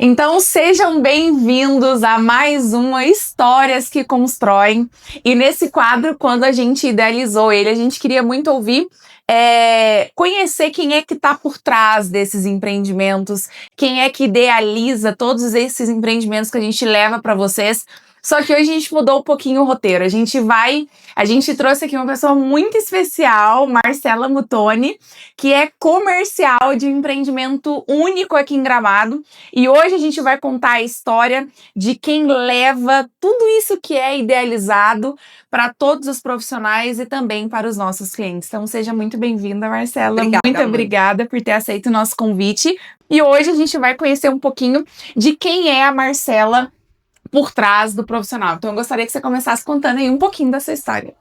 Então sejam bem-vindos a mais uma Histórias que Constroem. E nesse quadro, quando a gente idealizou ele, a gente queria muito ouvir, conhecer quem é que está por trás desses empreendimentos, quem é que idealiza todos esses empreendimentos que a gente leva para vocês. Só que hoje a gente mudou um pouquinho o roteiro. A gente trouxe aqui uma pessoa muito especial, Marcela Muttoni, que é comercial de um empreendimento único aqui em Gramado. E hoje a gente vai contar a história de quem leva tudo isso que é idealizado para todos os profissionais e também para os nossos clientes. Então seja muito bem-vinda, Marcela. Muito obrigada por ter aceito o nosso convite. E hoje a gente vai conhecer um pouquinho de quem é a Marcela por trás do profissional. Então eu gostaria que você começasse contando aí um pouquinho dessa história.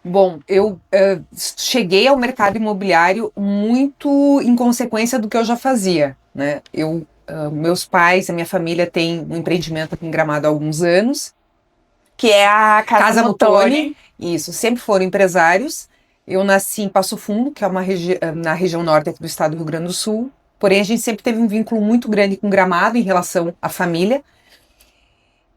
Bom, eu cheguei ao mercado imobiliário muito em consequência do que eu já fazia, né? Meus pais, a minha família tem um empreendimento aqui em Gramado há alguns anos. Que é a Casa Muttoni. Isso, sempre foram empresários. Eu nasci em Passo Fundo, que é na região norte aqui do estado do Rio Grande do Sul. Porém, a gente sempre teve um vínculo muito grande com Gramado em relação à família.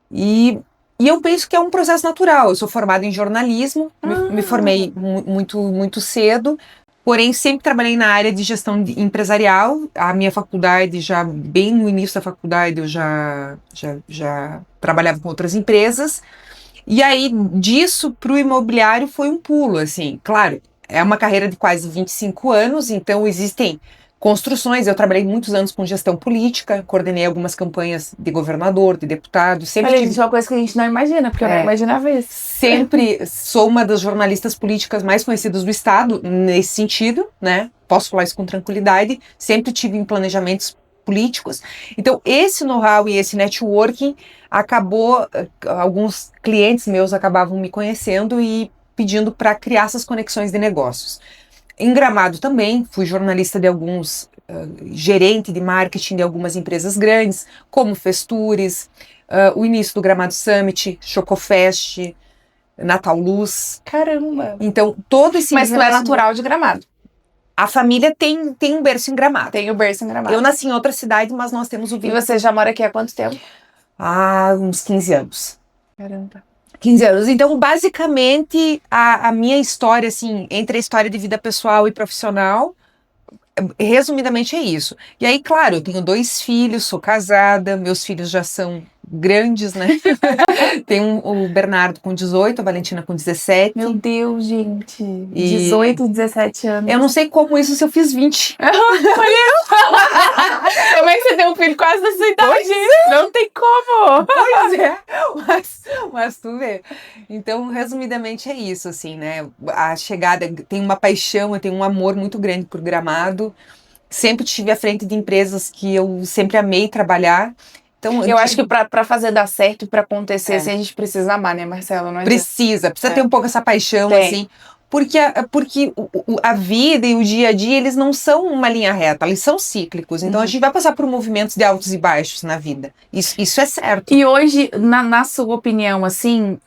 E eu penso que é um processo natural. Eu sou formada em jornalismo, me formei muito cedo, porém sempre trabalhei na área de gestão empresarial. A minha faculdade, já bem no início da faculdade, eu já trabalhava com outras empresas. E aí, disso para o imobiliário foi um pulo, assim. Claro, é uma carreira de quase 25 anos, então existem construções. Eu trabalhei muitos anos com gestão política, coordenei algumas campanhas de governador, de deputado. Isso é uma coisa que a gente não imagina, porque eu não imaginava isso. Sempre sou uma das jornalistas políticas mais conhecidas do estado, nesse sentido, né? Posso falar isso com tranquilidade. Sempre tive em planejamentos políticos. Então, esse know-how e esse networking acabou, alguns clientes meus acabavam me conhecendo e pedindo para criar essas conexões de negócios. Em Gramado também, fui jornalista de alguns, gerente de marketing de algumas empresas grandes, como Festures, o início do Gramado Summit, Chocofest, Natal Luz. Caramba! Então, todo esse... Mas tu é natural de Gramado? A família tem um berço em Gramado. Tem o berço em Gramado. Eu nasci em outra cidade, mas nós temos o vínculo. E você já mora aqui há quanto tempo? Há uns 15 anos. Caramba. 15 anos. Então, basicamente, a minha história, assim, entre a história de vida pessoal e profissional, resumidamente é isso. E aí, claro, eu tenho 2 filhos, sou casada, meus filhos já são grandes, né? Tem o Bernardo com 18, a Valentina com 17. Meu Deus, gente. 18, 17 anos. Eu não sei como isso se eu fiz 20. Como é que você tem um filho quase da sua idade? Não tem como. Pois é, mas tu vê. Então, resumidamente é isso, assim, né? A chegada, tem uma paixão, eu tenho um amor muito grande por Gramado. Sempre estive à frente de empresas que eu sempre amei trabalhar. Então, eu acho que para fazer dar certo, para acontecer, assim, a gente precisa amar, né, Marcela? Não precisa ter um pouco essa paixão, assim. Porque a vida e o dia a dia, eles não são uma linha reta, eles são cíclicos. Então, a gente vai passar por movimentos de altos e baixos na vida. Isso é certo. E hoje, na sua opinião, assim,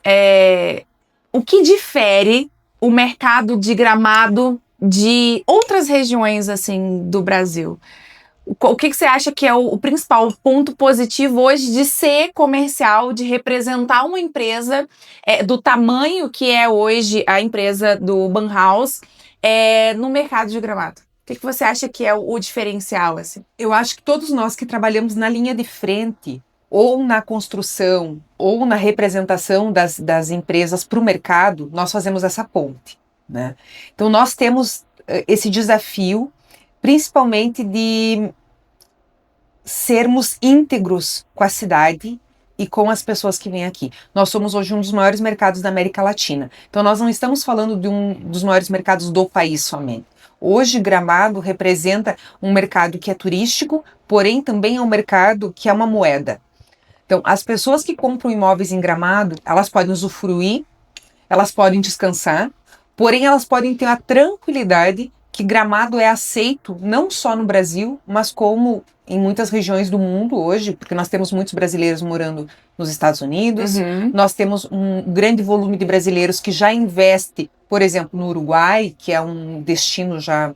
o que difere o mercado de Gramado de outras regiões, assim, do Brasil? O que você acha que é o principal ponto positivo hoje de ser comercial, de representar uma empresa do tamanho que é hoje a empresa do Banhaus no mercado de Gramado? O que você acha que é o diferencial, assim? Eu acho que todos nós que trabalhamos na linha de frente, ou na construção, ou na representação das empresas para o mercado, nós fazemos essa ponte, né? Então, nós temos esse desafio, principalmente de sermos íntegros com a cidade e com as pessoas que vêm aqui. Nós somos hoje um dos maiores mercados da América Latina. Então, nós não estamos falando de um dos maiores mercados do país somente. Hoje, Gramado representa um mercado que é turístico, porém também é um mercado que é uma moeda. Então, as pessoas que compram imóveis em Gramado, elas podem usufruir, elas podem descansar, porém elas podem ter a tranquilidade que Gramado é aceito não só no Brasil, mas como em muitas regiões do mundo hoje, porque nós temos muitos brasileiros morando nos Estados Unidos, nós temos um grande volume de brasileiros que já investe, por exemplo, no Uruguai, que é um destino já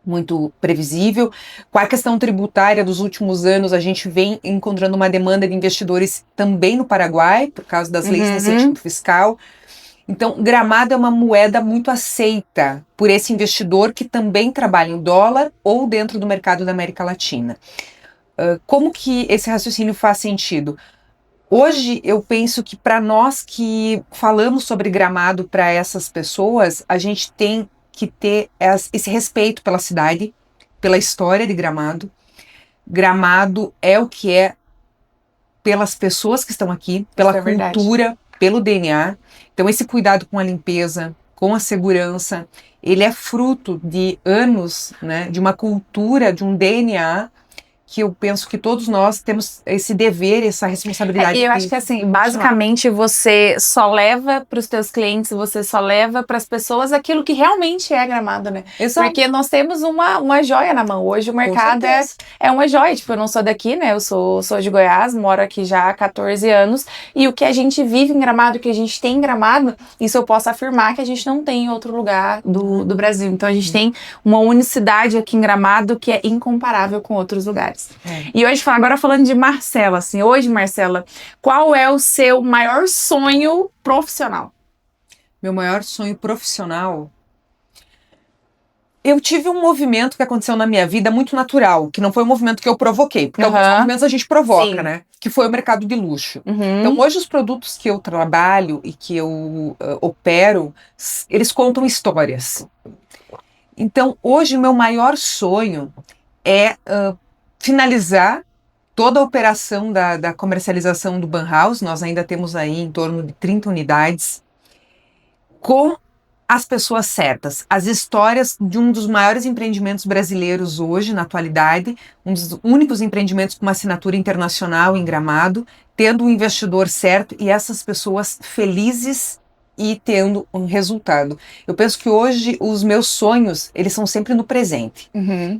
muito previsível. Com a questão tributária dos últimos anos, a gente vem encontrando uma demanda de investidores também no Paraguai, por causa das leis de incentivo fiscal. Então, Gramado é uma moeda muito aceita por esse investidor que também trabalha em dólar ou dentro do mercado da América Latina. Como que esse raciocínio faz sentido? Hoje, eu penso que para nós que falamos sobre Gramado para essas pessoas, a gente tem que ter esse respeito pela cidade, pela história de Gramado. Gramado é o que é pelas pessoas que estão aqui, pela cultura, pelo DNA. Então, esse cuidado com a limpeza, com a segurança, ele é fruto de anos, né, de uma cultura, de um DNA que eu penso que todos nós temos esse dever, essa responsabilidade. E eu acho que assim, basicamente você só leva para os teus clientes, você só leva para as pessoas aquilo que realmente é Gramado, né? Exato. Porque nós temos uma joia na mão. Hoje o mercado é uma joia. Tipo, eu não sou daqui, né? Eu sou de Goiás, moro aqui já há 14 anos. E o que a gente vive em Gramado, o que a gente tem em Gramado, isso eu posso afirmar que a gente não tem em outro lugar do Brasil. Então a gente tem uma unicidade aqui em Gramado que é incomparável com outros lugares. E hoje, agora falando de Marcela, assim, hoje, Marcela, qual é o seu maior sonho profissional? Meu maior sonho profissional? Eu tive um movimento que aconteceu na minha vida muito natural, que não foi um movimento que eu provoquei, porque alguns movimentos a gente provoca, né? Que foi o mercado de luxo. Então, hoje, os produtos que eu trabalho e que eu opero, eles contam histórias. Então, hoje, o meu maior sonho é finalizar toda a operação da comercialização do Banhaus. Nós ainda temos aí em torno de 30 unidades, com as pessoas certas, as histórias de um dos maiores empreendimentos brasileiros hoje, na atualidade, um dos únicos empreendimentos com uma assinatura internacional em Gramado, tendo um investidor certo e essas pessoas felizes e tendo um resultado. Eu penso que hoje os meus sonhos, eles são sempre no presente.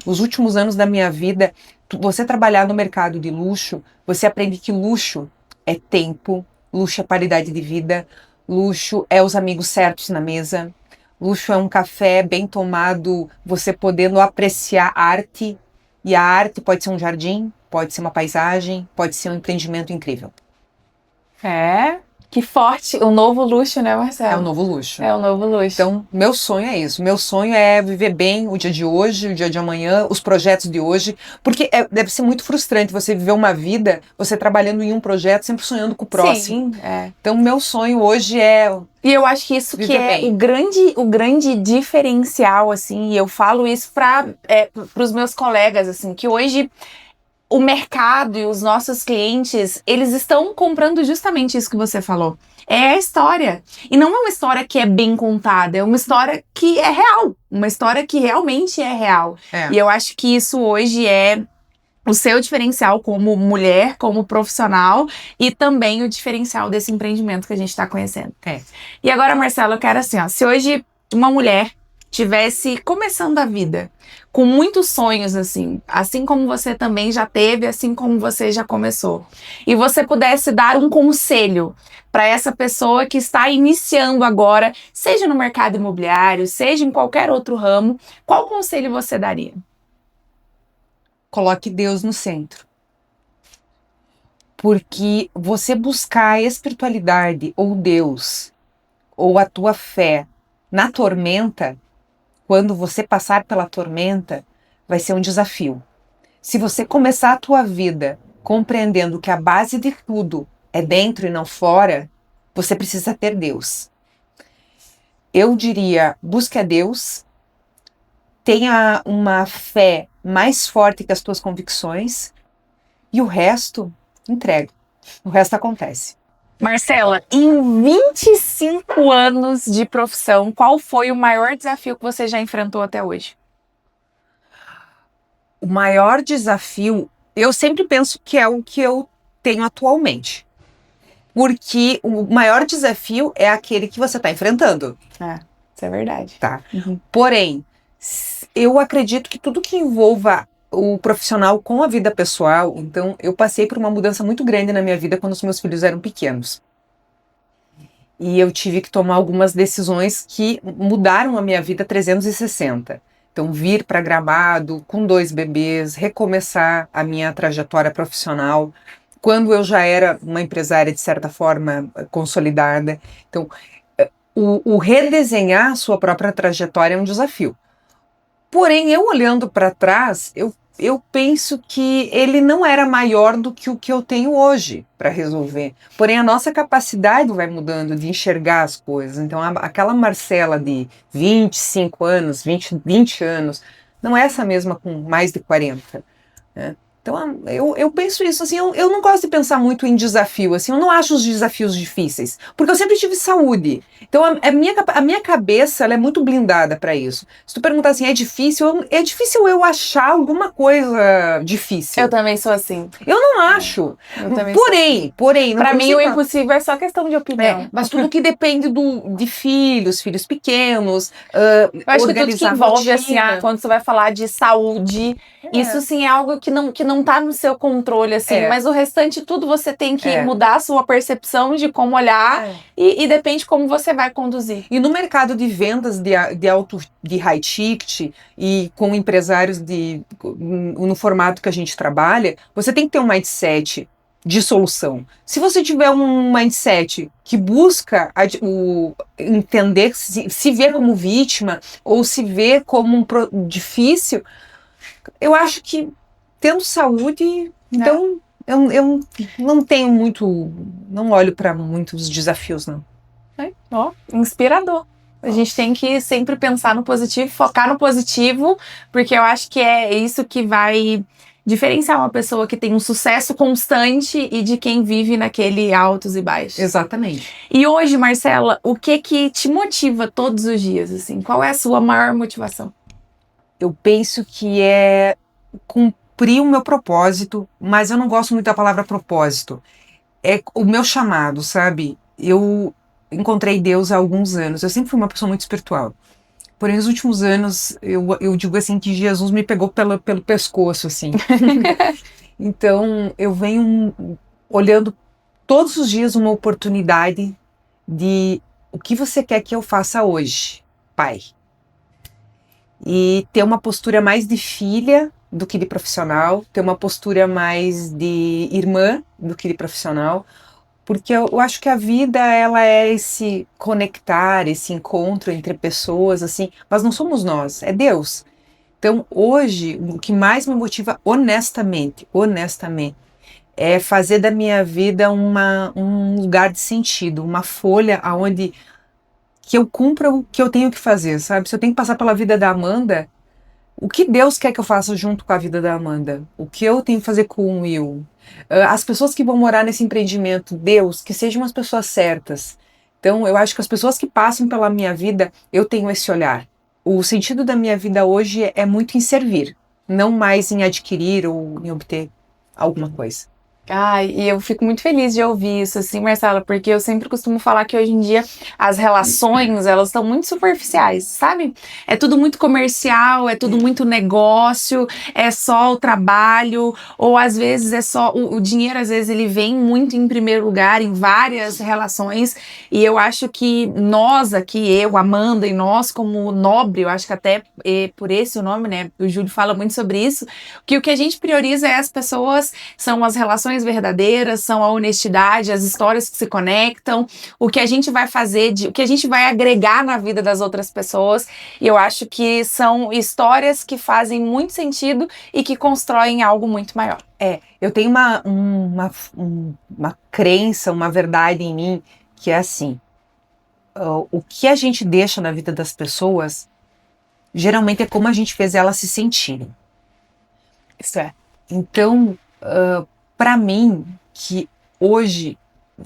Os últimos anos da minha vida, você trabalhar no mercado de luxo, você aprende que luxo é tempo, luxo é qualidade de vida, luxo é os amigos certos na mesa, luxo é um café bem tomado, você podendo apreciar arte, e a arte pode ser um jardim, pode ser uma paisagem, pode ser um empreendimento incrível. Que forte, o novo luxo, né, Marcelo? É o novo luxo. É o novo luxo. Então, meu sonho é isso. Meu sonho é viver bem o dia de hoje, o dia de amanhã, os projetos de hoje. Porque deve ser muito frustrante você viver uma vida, você trabalhando em um projeto, sempre sonhando com o próximo. Sim, Então, meu sonho hoje é... E eu acho que isso que é o grande diferencial, assim, e eu falo isso para os meus colegas, assim, que hoje... O mercado e os nossos clientes, eles estão comprando justamente isso que você falou. É a história. E não é uma história que é bem contada, é uma história que é real. Uma história que realmente é real. E eu acho que isso hoje é o seu diferencial como mulher, como profissional e também o diferencial desse empreendimento que a gente está conhecendo. E agora, Marcelo, eu quero assim, ó, se hoje uma mulher tivesse começando a vida com muitos sonhos, assim como você também já teve, assim como você já começou, e você pudesse dar um conselho para essa pessoa que está iniciando agora, seja no mercado imobiliário, seja em qualquer outro ramo, qual conselho você daria? Coloque Deus no centro. Porque você buscar a espiritualidade ou Deus ou a tua fé na tormenta, quando você passar pela tormenta, vai ser um desafio. Se você começar a tua vida compreendendo que a base de tudo é dentro e não fora, você precisa ter Deus. Eu diria, busque a Deus, tenha uma fé mais forte que as tuas convicções e o resto, entrega. O resto acontece. Marcela, em 25 anos de profissão, qual foi o maior desafio que você já enfrentou até hoje? O maior desafio, eu sempre penso que é o que eu tenho atualmente. Porque o maior desafio é aquele que você está enfrentando. Isso é verdade. Tá. Porém, eu acredito que tudo que envolva o profissional com a vida pessoal, então eu passei por uma mudança muito grande na minha vida quando os meus filhos eram pequenos. E eu tive que tomar algumas decisões que mudaram a minha vida 360. Então, vir para Gramado com 2 bebês, recomeçar a minha trajetória profissional, quando eu já era uma empresária, de certa forma, consolidada. Então, o redesenhar a sua própria trajetória é um desafio. Porém, eu olhando para trás, eu penso que ele não era maior do que o que eu tenho hoje para resolver. Porém, a nossa capacidade vai mudando de enxergar as coisas. Então, aquela Marcela de 25 anos, 20 anos, não é essa mesma com mais de 40. Né? Então, eu penso isso, assim, eu não gosto de pensar muito em desafio, assim, eu não acho os desafios difíceis, porque eu sempre tive saúde. Então, a minha cabeça, ela é muito blindada para isso. Se tu perguntar assim, é difícil eu achar alguma coisa difícil. Eu também sou assim. Eu não acho. Eu também Porém, não Pra mim, o consigo- impossível é só questão de opinião. mas tudo que depende de filhos pequenos, Eu acho que tudo que organizar envolve, assim, rotina. quando você vai falar de saúde, isso sim é algo que não tá no seu controle, assim. É. Mas o restante, tudo você tem que É. mudar a sua percepção de como olhar e depende como você vai conduzir. E no mercado de vendas de high ticket e com empresários no formato que a gente trabalha, você tem que ter um mindset de solução. Se você tiver um mindset que busca entender, se ver como vítima ou se ver como difícil, eu acho que tendo saúde, então eu não tenho muito, não olho para muitos desafios, não. Ó, inspirador. A gente tem que sempre pensar no positivo, focar no positivo, porque eu acho que é isso que vai diferenciar uma pessoa que tem um sucesso constante e de quem vive naquele altos e baixos. Exatamente. E hoje, Marcela, o que te motiva todos os dias, assim? Qual é a sua maior motivação? Eu penso que é cumprir o meu propósito, mas eu não gosto muito da palavra propósito. É o meu chamado, sabe? Eu encontrei Deus há alguns anos. Eu sempre fui uma pessoa muito espiritual. Porém, nos últimos anos, eu digo assim que Jesus me pegou pelo pescoço, assim. Então, eu venho olhando todos os dias uma oportunidade de o que você quer que eu faça hoje, Pai? E ter uma postura mais de filha do que de profissional, ter uma postura mais de irmã do que de profissional, porque eu acho que a vida, ela é esse conectar, esse encontro entre pessoas, assim, mas não somos nós, é Deus. Então, hoje, o que mais me motiva honestamente, é fazer da minha vida um lugar de sentido, uma folha onde que eu cumpra o que eu tenho que fazer, sabe? Se eu tenho que passar pela vida da Amanda, o que Deus quer que eu faça junto com a vida da Amanda? O que eu tenho que fazer com o Will? As pessoas que vão morar nesse empreendimento, Deus, que sejam as pessoas certas. Então, eu acho que as pessoas que passam pela minha vida, eu tenho esse olhar. O sentido da minha vida hoje é muito em servir, não mais em adquirir ou em obter alguma coisa. Ai, e eu fico muito feliz de ouvir isso, assim, Marcela, porque eu sempre costumo falar que hoje em dia as relações, elas estão muito superficiais, sabe? É tudo muito comercial, é tudo muito negócio, é só o trabalho, ou às vezes é só o dinheiro, às vezes ele vem muito em primeiro lugar em várias relações, e eu acho que nós aqui, eu, Amanda, e nós como Nobre, eu acho que até por esse o nome, né, o Júlio fala muito sobre isso, que o que a gente prioriza é as pessoas, são as relações verdadeiras, são a honestidade, as histórias que se conectam, o que a gente vai fazer, o que a gente vai agregar na vida das outras pessoas. E eu acho que são histórias que fazem muito sentido e que constroem algo muito maior. Eu tenho uma crença, uma verdade em mim que é assim: o que a gente deixa na vida das pessoas geralmente é como a gente fez elas se sentirem. Isso é. Então, para mim, que hoje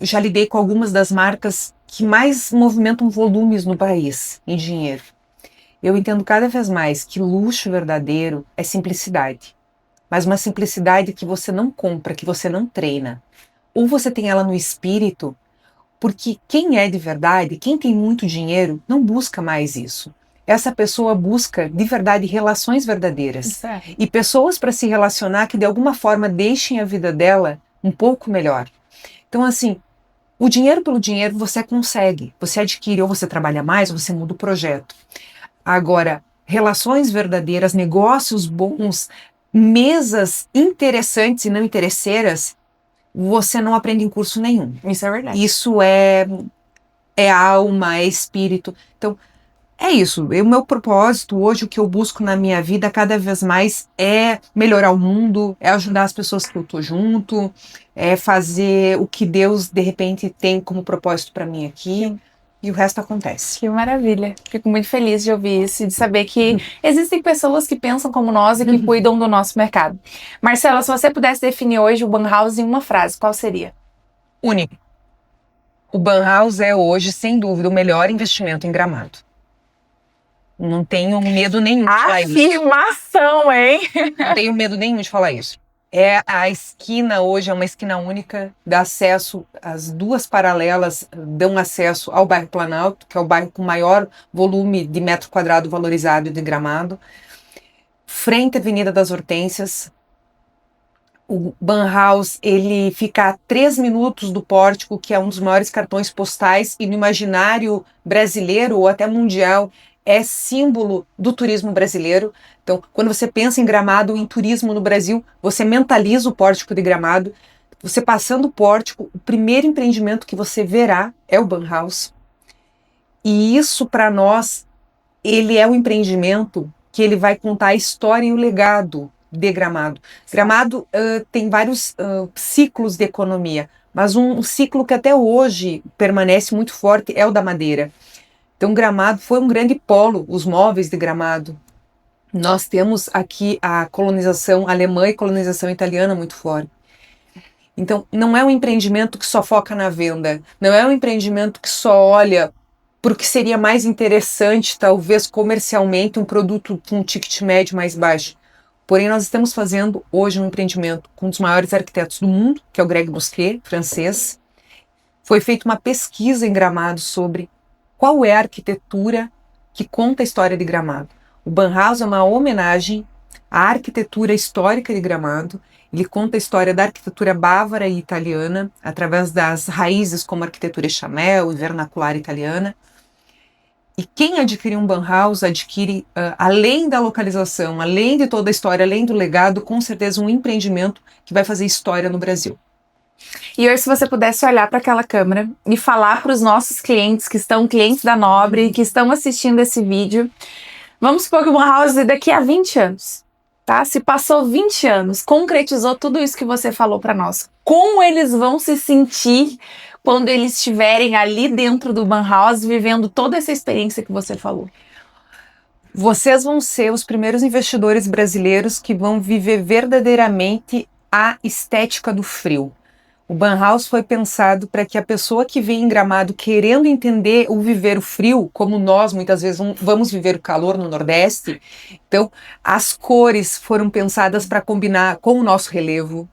já lidei com algumas das marcas que mais movimentam volumes no país em dinheiro, eu entendo cada vez mais que luxo verdadeiro é simplicidade. Mas uma simplicidade que você não compra, que você não treina. Ou você tem ela no espírito, porque quem é de verdade, quem tem muito dinheiro, não busca mais isso. Essa pessoa busca, de verdade, relações verdadeiras. Isso é. E pessoas para se relacionar que, de alguma forma, deixem a vida dela um pouco melhor. Então, assim, o dinheiro pelo dinheiro você consegue. Você adquire, ou você trabalha mais, ou você muda o projeto. Agora, relações verdadeiras, negócios bons, mesas interessantes e não interesseiras, você não aprende em curso nenhum. Isso é verdade. Isso é alma, é espírito. Então, é isso. O meu propósito hoje, o que eu busco na minha vida cada vez mais é melhorar o mundo, é ajudar as pessoas que eu tô junto, é fazer o que Deus, de repente, tem como propósito para mim aqui. E o resto acontece. Que maravilha. Fico muito feliz de ouvir isso e de saber que existem pessoas que pensam como nós e que cuidam do nosso mercado. Marcela, se você pudesse definir hoje o Banhaus em uma frase, qual seria? Único. O Banhaus é hoje, sem dúvida, o melhor investimento em Gramado. Não tenho medo nenhum de falar isso. Afirmação, hein? Não tenho medo nenhum de falar isso. A esquina hoje é uma esquina única, dá acesso, as duas paralelas dão acesso ao bairro Planalto, que é o bairro com maior volume de metro quadrado valorizado de Gramado. Frente à Avenida das Hortênsias. O Banhaus, ele fica a 3 minutos do Pórtico, que é um dos maiores cartões postais e no imaginário brasileiro ou até mundial é símbolo do turismo brasileiro. Então, quando você pensa em Gramado, em turismo no Brasil, você mentaliza o Pórtico de Gramado. Você passando o Pórtico, o primeiro empreendimento que você verá é o Banhaus. E isso, para nós, ele é um empreendimento que ele vai contar a história e o legado de Gramado. Gramado tem vários ciclos de economia, mas um ciclo que até hoje permanece muito forte é o da madeira. Então, Gramado foi um grande polo, os móveis de Gramado. Nós temos aqui a colonização alemã e colonização italiana muito forte. Então, não é um empreendimento que só foca na venda, não é um empreendimento que só olha para o que seria mais interessante, talvez comercialmente, um produto com um ticket médio mais baixo. Porém, nós estamos fazendo hoje um empreendimento com um dos maiores arquitetos do mundo, que é o Greg Busquet, francês. Foi feita uma pesquisa em Gramado sobre qual é a arquitetura que conta a história de Gramado. O Banhaus é uma homenagem à arquitetura histórica de Gramado. Ele conta a história da arquitetura bávara e italiana, através das raízes como a arquitetura chamel e vernacular italiana. E quem adquire um Banhaus adquire, além da localização, além de toda a história, além do legado, com certeza um empreendimento que vai fazer história no Brasil. E hoje, se você pudesse olhar para aquela câmera e falar para os nossos clientes, que estão clientes da Nobre, que estão assistindo esse vídeo, vamos supor que o Banhaus é daqui a 20 anos, tá? Se passou 20 anos, concretizou tudo isso que você falou para nós. Como eles vão se sentir quando eles estiverem ali dentro do Banhaus, vivendo toda essa experiência que você falou? Vocês vão ser os primeiros investidores brasileiros que vão viver verdadeiramente a estética do frio. O Banhaus foi pensado para que a pessoa que vem em Gramado querendo entender o viver o frio, como nós muitas vezes vamos viver o calor no Nordeste, então as cores foram pensadas para combinar com o nosso relevo.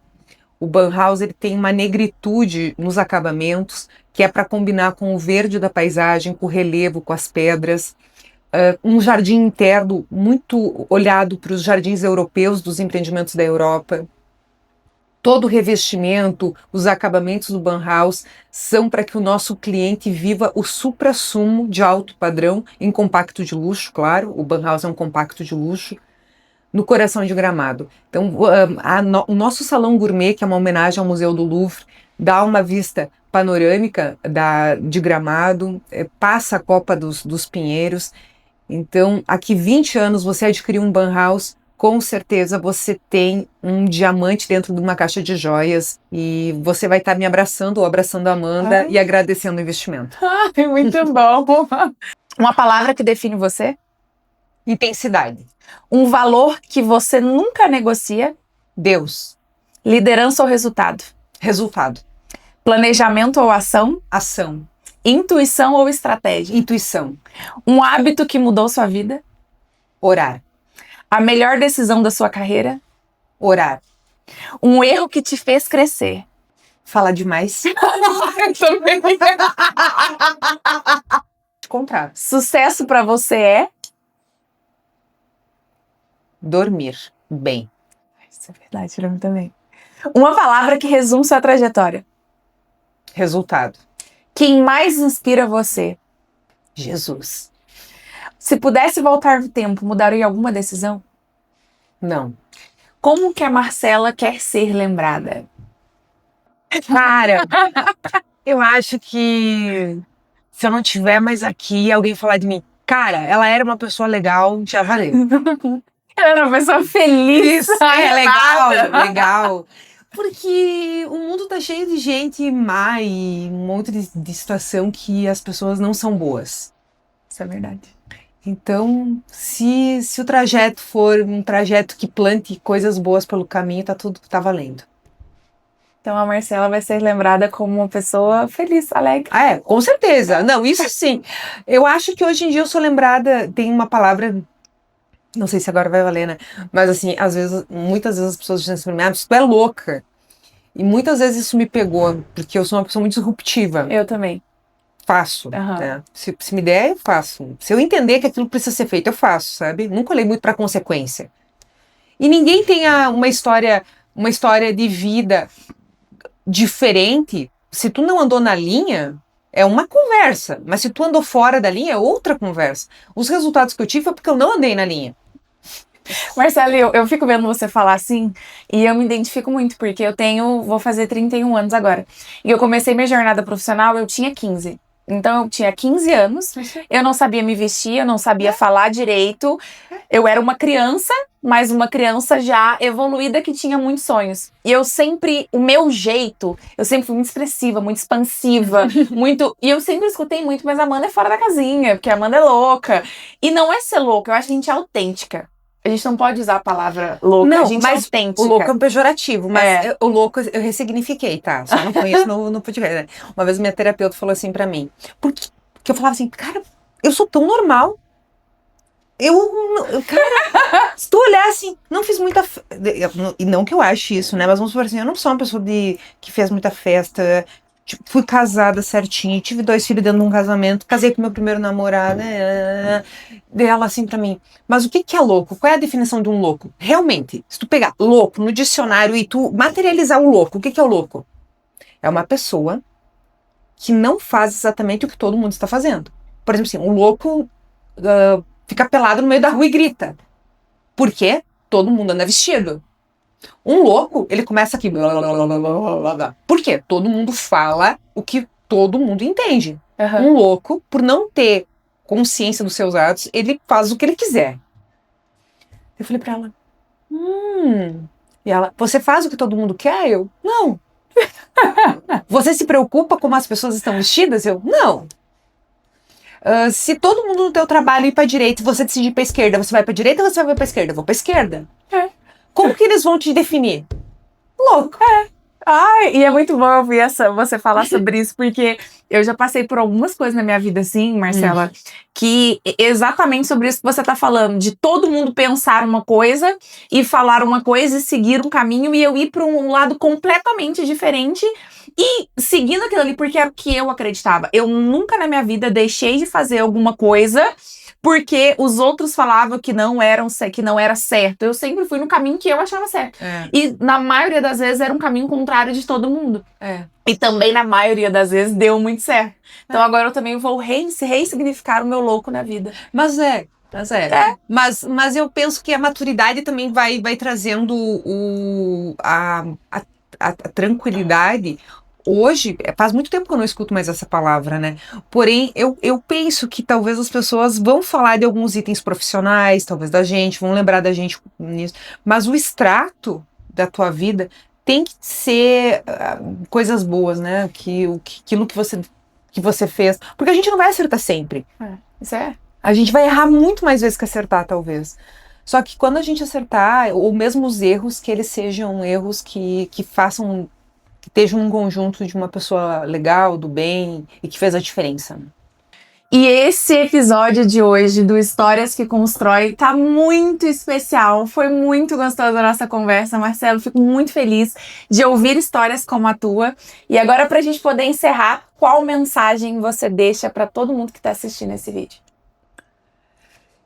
O Banhaus ele tem uma negritude nos acabamentos, que é para combinar com o verde da paisagem, com o relevo, com as pedras. Um jardim interno muito olhado para os jardins europeus dos empreendimentos da Europa. Todo o revestimento, os acabamentos do Banhaus são para que o nosso cliente viva o suprassumo de alto padrão, em compacto de luxo, claro, o Banhaus é um compacto de luxo, no coração de Gramado. Então, o nosso salão gourmet, que é uma homenagem ao Museu do Louvre, dá uma vista panorâmica de Gramado, passa a Copa dos Pinheiros. Então, aqui 20 anos você adquiriu um Banhaus, com certeza você tem um diamante dentro de uma caixa de joias e você vai estar me abraçando ou abraçando a Amanda e agradecendo o investimento. Ai, muito bom! Uma palavra que define você? Intensidade. Um valor que você nunca negocia? Deus. Liderança ou resultado? Resultado. Planejamento ou ação? Ação. Intuição ou estratégia? Intuição. Um hábito que mudou sua vida? Orar. A melhor decisão da sua carreira? Orar. Um erro que te fez crescer? Falar demais. Também. Contrato. Sucesso pra você é? Dormir bem. Isso é verdade pra mim também. Uma palavra que resume sua trajetória? Resultado. Quem mais inspira você? Jesus. Se pudesse voltar no tempo, mudaria alguma decisão? Não. Como que a Marcela quer ser lembrada? Cara, eu acho que se eu não tiver mais aqui e alguém falar de mim, cara, ela era uma pessoa legal, já valeu. Ela era uma pessoa feliz. Legal. Porque o mundo tá cheio de gente má e um monte de situação que as pessoas não são boas. Isso é verdade. Então, se o trajeto for um trajeto que plante coisas boas pelo caminho, tá valendo. Então a Marcela vai ser lembrada como uma pessoa feliz, alegre. Com certeza. Não, isso sim. Eu acho que hoje em dia eu sou lembrada, tem uma palavra, não sei se agora vai valer, né? Mas assim, muitas vezes as pessoas dizem assim, tu é louca. E muitas vezes isso me pegou, porque eu sou uma pessoa muito disruptiva. Eu também. Faço, Uhum. né? Se me der, eu faço. Se eu entender que aquilo precisa ser feito, eu faço, sabe? Nunca olhei muito pra consequência. E ninguém tem uma história de vida diferente. Se tu não andou na linha, é uma conversa. Mas se tu andou fora da linha, é outra conversa. Os resultados que eu tive foi porque eu não andei na linha. Marcela, eu fico vendo você falar assim e eu me identifico muito, porque vou fazer 31 anos agora. E eu comecei minha jornada profissional, eu tinha 15. Então eu tinha 15 anos, eu não sabia me vestir, eu não sabia falar direito. Eu era uma criança, mas uma criança já evoluída que tinha muitos sonhos. E o meu jeito, eu sempre fui muito expressiva, muito expansiva, muito. E eu sempre escutei muito, mas a Amanda é fora da casinha, porque a Amanda é louca. E não é ser louca, eu acho que a gente é autêntica. A gente não pode usar a palavra louca, Não, a gente é autêntica. O louco é um pejorativo, mas o louco eu ressignifiquei, tá? Só não conheço no podcast, né? Uma vez minha terapeuta falou assim pra mim, porque eu falava assim, cara, eu sou tão normal. Cara, se tu olhar assim, não fiz muita. E não que eu ache isso, né? Mas vamos supor assim, eu não sou uma pessoa que fez muita festa. Tipo, fui casada certinho, tive 2 filhos dentro de um casamento, casei com meu primeiro namorado. Daí ela assim pra mim, mas o que é louco? Qual é a definição de um louco? Realmente, se tu pegar louco no dicionário e tu materializar o louco, o que é o louco? É uma pessoa que não faz exatamente o que todo mundo está fazendo. Por exemplo, assim, um louco fica pelado no meio da rua e grita. Por quê? Todo mundo anda vestido. Um louco, ele começa aqui. Blá, blá, blá, blá, blá, blá. Por quê? Todo mundo fala o que todo mundo entende. Uhum. Um louco, por não ter consciência dos seus atos, ele faz o que ele quiser. Eu falei pra ela, E ela, você faz o que todo mundo quer? Eu, não. Você se preocupa como as pessoas estão vestidas? Eu, não. Se todo mundo no teu trabalho ir pra direita e você decidir ir pra esquerda, você vai pra direita ou você vai pra esquerda? Eu vou pra esquerda. Como que eles vão te definir? Louco. Ai, e é muito bom ouvir você falar sobre isso, porque eu já passei por algumas coisas na minha vida, assim, Marcela, que exatamente sobre isso que você tá falando, de todo mundo pensar uma coisa e falar uma coisa e seguir um caminho e eu ir para um lado completamente diferente e seguindo aquilo ali, porque era o que eu acreditava. Eu nunca na minha vida deixei de fazer alguma coisa porque os outros falavam que não era certo. Eu sempre fui no caminho que eu achava certo. E na maioria das vezes era um caminho contrário de todo mundo. E também na maioria das vezes deu muito certo. Então agora eu também vou ressignificar o meu louco na vida. Mas eu penso que a maturidade também vai trazendo a tranquilidade. Hoje, faz muito tempo que eu não escuto mais essa palavra, né? Porém, eu penso que talvez as pessoas vão falar de alguns itens profissionais, talvez da gente, vão lembrar da gente nisso. Mas o extrato da tua vida tem que ser coisas boas, né? Aquilo que você fez. Porque a gente não vai acertar sempre. Isso é. A gente vai errar muito mais vezes que acertar, talvez. Só que quando a gente acertar, ou mesmo os erros, que eles sejam erros que façam... que esteja um conjunto de uma pessoa legal, do bem, e que fez a diferença. E esse episódio de hoje do Histórias que Constrói tá muito especial. Foi muito gostosa a nossa conversa, Marcelo. Fico muito feliz de ouvir histórias como a tua. E agora, pra gente poder encerrar, qual mensagem você deixa pra todo mundo que tá assistindo esse vídeo?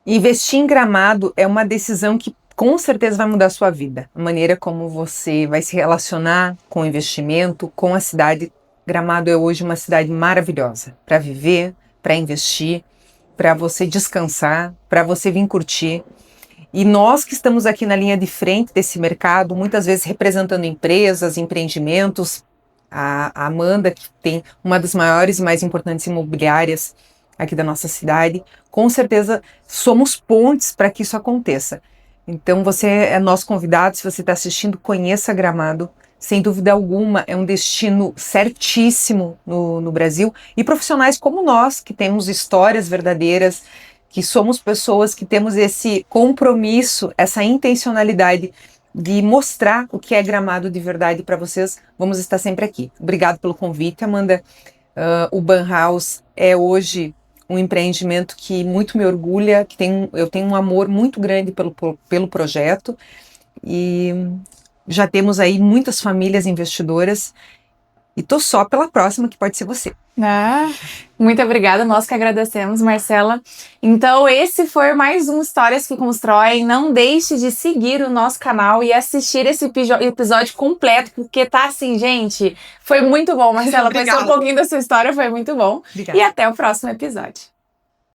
Investir em Gramado é uma decisão que com certeza vai mudar a sua vida. A maneira como você vai se relacionar com o investimento, com a cidade. Gramado é hoje uma cidade maravilhosa para viver, para investir. para você descansar, para você vir curtir. E nós que estamos aqui na linha de frente desse mercado, muitas vezes representando empresas, empreendimentos, a Amanda, que tem uma das maiores e mais importantes imobiliárias aqui da nossa cidade, com certeza somos pontes para que isso aconteça. Então você é nosso convidado, se você está assistindo, conheça Gramado. Sem dúvida alguma, é um destino certíssimo no Brasil. E profissionais como nós, que temos histórias verdadeiras, que somos pessoas que temos esse compromisso, essa intencionalidade de mostrar o que é Gramado de verdade para vocês, vamos estar sempre aqui. Obrigado pelo convite, Amanda. O Ban House é hoje um empreendimento que muito me orgulha, que eu tenho um amor muito grande pelo projeto, e já temos aí muitas famílias investidoras, e tô só pela próxima, que pode ser você. Muito obrigada, nós que agradecemos, Marcela. Então esse foi mais um Histórias que Constroem. Não deixe de seguir o nosso canal e assistir esse episódio completo, porque tá assim, gente, foi muito bom, Marcela. Conhecer um pouquinho da sua história, foi muito bom. Obrigada. E até o próximo episódio.